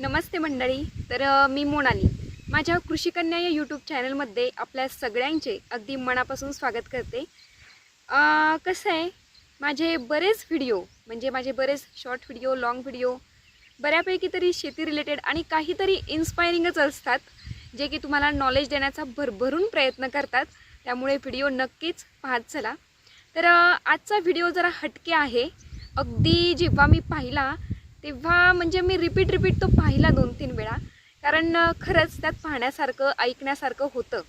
नमस्ते मंडळी. मी मोनाली माझ्या कृषिकन्या या यूट्यूब चॅनलमध्ये आपल्या सगळ्यांचे अगदी मनापासून स्वागत करते. कसं आहे, माझे बरेच व्हिडिओ म्हणजे माझे बरेच शॉर्ट व्हिडिओ, लॉंग व्हिडिओ बऱ्यापैकी तरी शेती रिलेटेड आणि काहीतरी इन्स्पायरिंगच असतात, जे की तुम्हाला नॉलेज देण्याचा भरभरून प्रयत्न करतात. त्यामुळे व्हिडिओ नक्कीच पाहत चला. आजचा व्हिडिओ जरा हटके आहे. अगदी जेव्हा मी पाहिला तेव्हा म्हणजे मी रिपीट तो पाहिला 2-3 वेळा, कारण खरंच त्यात पाहण्यासारखं ऐकण्यासारखं होतं.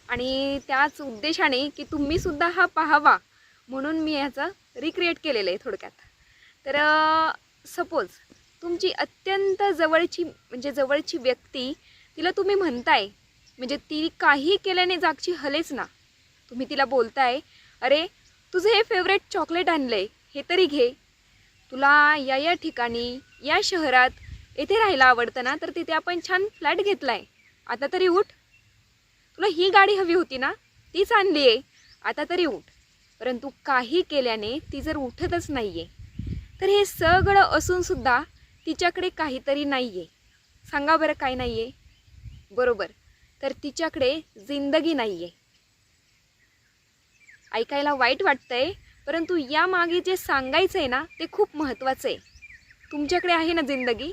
आणि त्याच उद्देशाने की तुम्हीसुद्धा हा पाहावा म्हणून मी ह्याचं रिक्रिएट केलेलं आहे थोडक्यात. सपोज तुमची अत्यंत जवळची व्यक्ती, तिला तुम्ही म्हणताय, म्हणजे ती काही केल्याने जागची हलेच ना. तुम्ही तिला बोलताय, अरे तुझं हे फेवरेट चॉकलेट आणलं आहे, हे तरी घे. तुला या ठिकाणी, या शहरात येथे राहायला आवडतं ना, तर तिथे आपण छान फ्लॅट घेतला आहे, आता तरी उठ. तुला ही गाडी हवी होती ना, तीच आणली आहे, आता तरी उठ. परंतु काही केल्याने ती जर उठतच नाही आहे, तर हे सगळं असूनसुद्धा तिच्याकडे काहीतरी नाही आहे. सांगा बरं, काय नाही आहे? बरोबर, तर तिच्याकडे जिंदगी नाही आहे. ऐकायला वाईट वाटतंय, परंतु यामागे जे सांगायचं आहे ना, ते खूप महत्त्वाचं आहे. तुमच्याकडे आहे ना जिंदगी.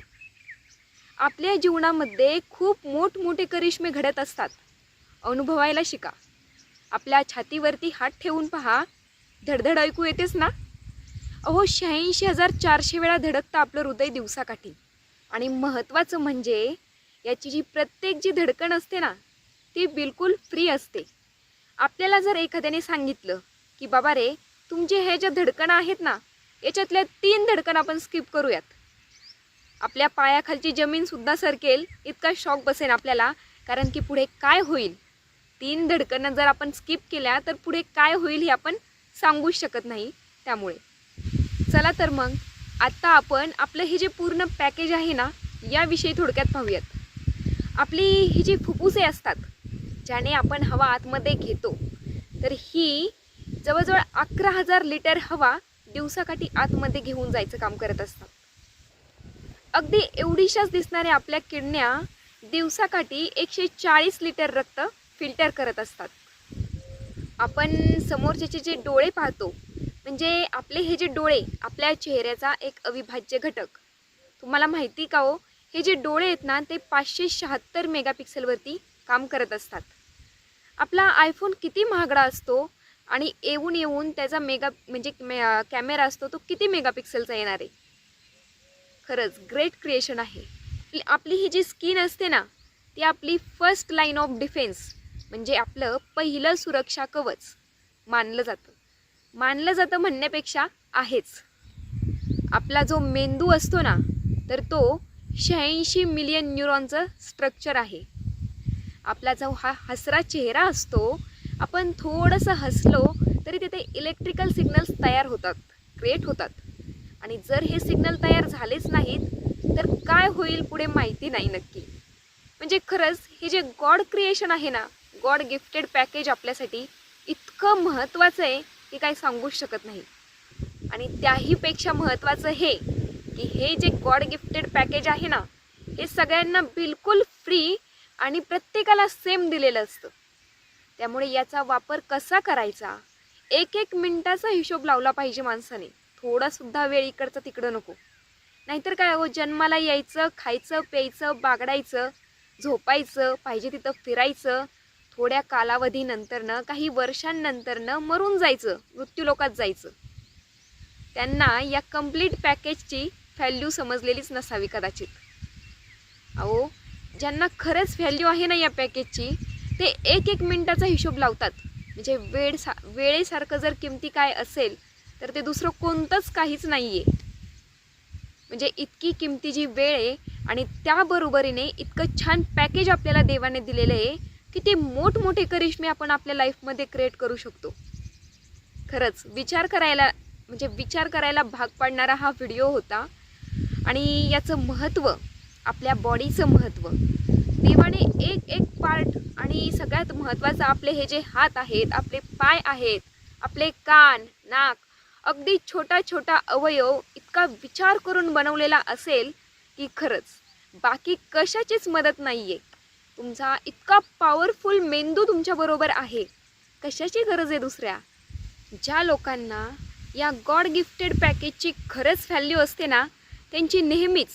आपल्या जीवनामध्ये खूप मोठमोठे करिश्मे घडत असतात. अनुभवायला शिका. आपल्या छातीवरती हात ठेवून पहा, धडधड ऐकू येतेच ना. अहो, 86,400 वेळा धडकतं आपलं हृदय दिवसाकाठी. आणि महत्त्वाचं म्हणजे याची जी प्रत्येक धडकण असते ना, ती बिलकुल फ्री असते. आपल्याला जर एखाद्याने सांगितलं की बाबा रे, तुमचे हे ज्या धडकणं आहेत ना, याच्यातल्या 3 धडकण आपण स्किप करूयात, आपल्या पायाखालची जमीनसुद्धा सरकेल इतका शॉक बसेल आपल्याला. कारण की पुढे काय होईल, 3 धडकणं जर आपण स्किप केल्या तर पुढे काय होईल हे आपण सांगूच शकत नाही. त्यामुळे चला तर मग आत्ता आपण आपलं हे जे पूर्ण पॅकेज आहे ना, याविषयी थोडक्यात पाहूयात. आपली ही जी फुफ्फुसे असतात, ज्याने आपण हवा आतमध्ये घेतो, तर ही जवळजवळ 11,000 लिटर हवा दिवसाकाठी आतमध्ये घेऊन जायचं काम करत असतात. अगदी एवढीशाच दिसणाऱ्या आपल्या किडन्या दिवसाकाठी 140 लिटर रक्त फिल्टर करत असतात. आपण समोरच्याचे जे डोळे पाहतो, म्हणजे आपले हे जे डोळे आपल्या चेहऱ्याचा एक अविभाज्य घटक. तुम्हाला माहिती का हो, हे जे डोळे आहेत ना, ते 576 मेगापिक्सेलवरती काम करत असतात. आपला आयफोन किती महागडा असतो आणि येऊन त्याचा कॅमेरा असतो, तो किती मेगापिक्सेलचा येणार आहे. खरंच ग्रेट क्रिएशन आहे. आपली ही जी स्किन असते ना, ती आपली फर्स्ट लाईन ऑफ डिफेन्स, म्हणजे आपलं पहिलं सुरक्षा कवच मानलं जातं म्हणण्यापेक्षा आहेच. आपला जो मेंदू असतो ना, तर तो 86 मिलियन न्यूरॉनचं स्ट्रक्चर आहे. आपला जो हा हसरा चेहरा असतो, आपण थोडंसं हसलो तरी तिथे इलेक्ट्रिकल सिग्नल्स तयार होतात, क्रिएट होतात. आणि जर हे सिग्नल तयार झालेच नाहीत तर काय होईल पुढे माहिती नाही नक्की. म्हणजे खरंच हे जे गॉड क्रिएशन आहे ना, गॉड गिफ्टेड पॅकेज आपल्यासाठी इतकं महत्त्वाचं आहे की काय सांगूच शकत नाही. आणि त्याहीपेक्षा महत्त्वाचं हे की हे जे गॉड गिफ्टेड पॅकेज आहे ना, हे सगळ्यांना बिलकुल फ्री आणि प्रत्येकाला सेम दिलेलं असतं. त्यामुळे याचा वापर कसा करायचा, 1-1 मिनिटाचा हिशोब लावला पाहिजे माणसाने. थोडासुद्धा वेळ इकडचं तिकडं नको. नाहीतर काय हो, जन्माला यायचं, खायचं प्यायचं, बागडायचं, झोपायचं, पाहिजे तिथं फिरायचं, थोड्या कालावधीनंतरनं, काही वर्षांनंतरनं मरून जायचं, मृत्यूलोकात जायचं. त्यांना या कंप्लीट पॅकेजची व्हॅल्यू समजलेलीच नसावी कदाचित. अहो, ज्यांना खरंच व्हॅल्यू आहे ना या पॅकेजची, ते 1-1 मिनिटाचा हिशोब लावतात. म्हणजे वेळेसारखं जर किमती काय असेल तर ते दुसरं कोणतंच काहीच नाही आहे. म्हणजे इतकी किमतीची वेळ आहे आणि त्याबरोबरीने इतकं छान पॅकेज आपल्याला देवाने दिलेलं आहे की ते मोठमोठे करिश्मे आपण आपल्या लाईफमध्ये क्रिएट करू शकतो. खरंच विचार करायला भाग पाडणारा हा व्हिडिओ होता. आणि याचं महत्त्व, आपल्या बॉडीचं महत्त्व, देवाने एक पार्ट, आणि सगळ्यात महत्त्वाचं आपले हे जे हात आहेत, आपले पाय आहेत, आपले कान, नाक, अगदी छोटा अवयव इतका विचार करून बनवलेला असेल की खरंच बाकी कशाचीच मदत नाही आहे. तुमचा इतका पॉवरफुल मेंदू तुमच्याबरोबर आहे, कशाची गरज आहे दुसऱ्या. ज्या लोकांना या गॉड गिफ्टेड पॅकेजची खरंच व्हॅल्यू असते ना, त्यांची नेहमीच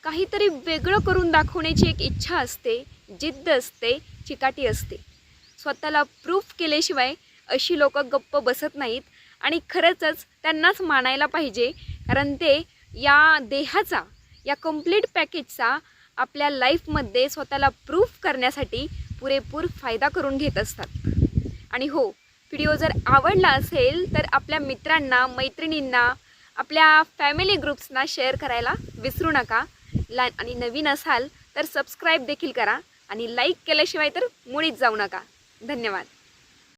काहीतरी वेगळं करून दाखवण्याची एक इच्छा असते, जिद्द असते, चिकाटी असते. स्वतःला प्रूफ केल्याशिवाय अशी लोक गप्प बसत नाहीत आणि खरंच त्यांनाच मानायला पाहिजे, कारण ते या देहाचा, या कंप्लीट पॅकेजचा आपल्या लाईफमध्ये स्वतःला प्रूफ करण्यासाठी पुरेपूर फायदा करून घेत असतात. आणि हो, व्हिडिओ जर आवडला असेल तर आपल्या मित्रांना, मैत्रिणींना, आपल्या फॅमिली ग्रुप्सना शेअर करायला विसरू नका. आणि नवीन असाल तर सबस्क्राईब देखील करा आणि लाईक केल्याशिवाय तर मुळीच जाऊ नका. धन्यवाद.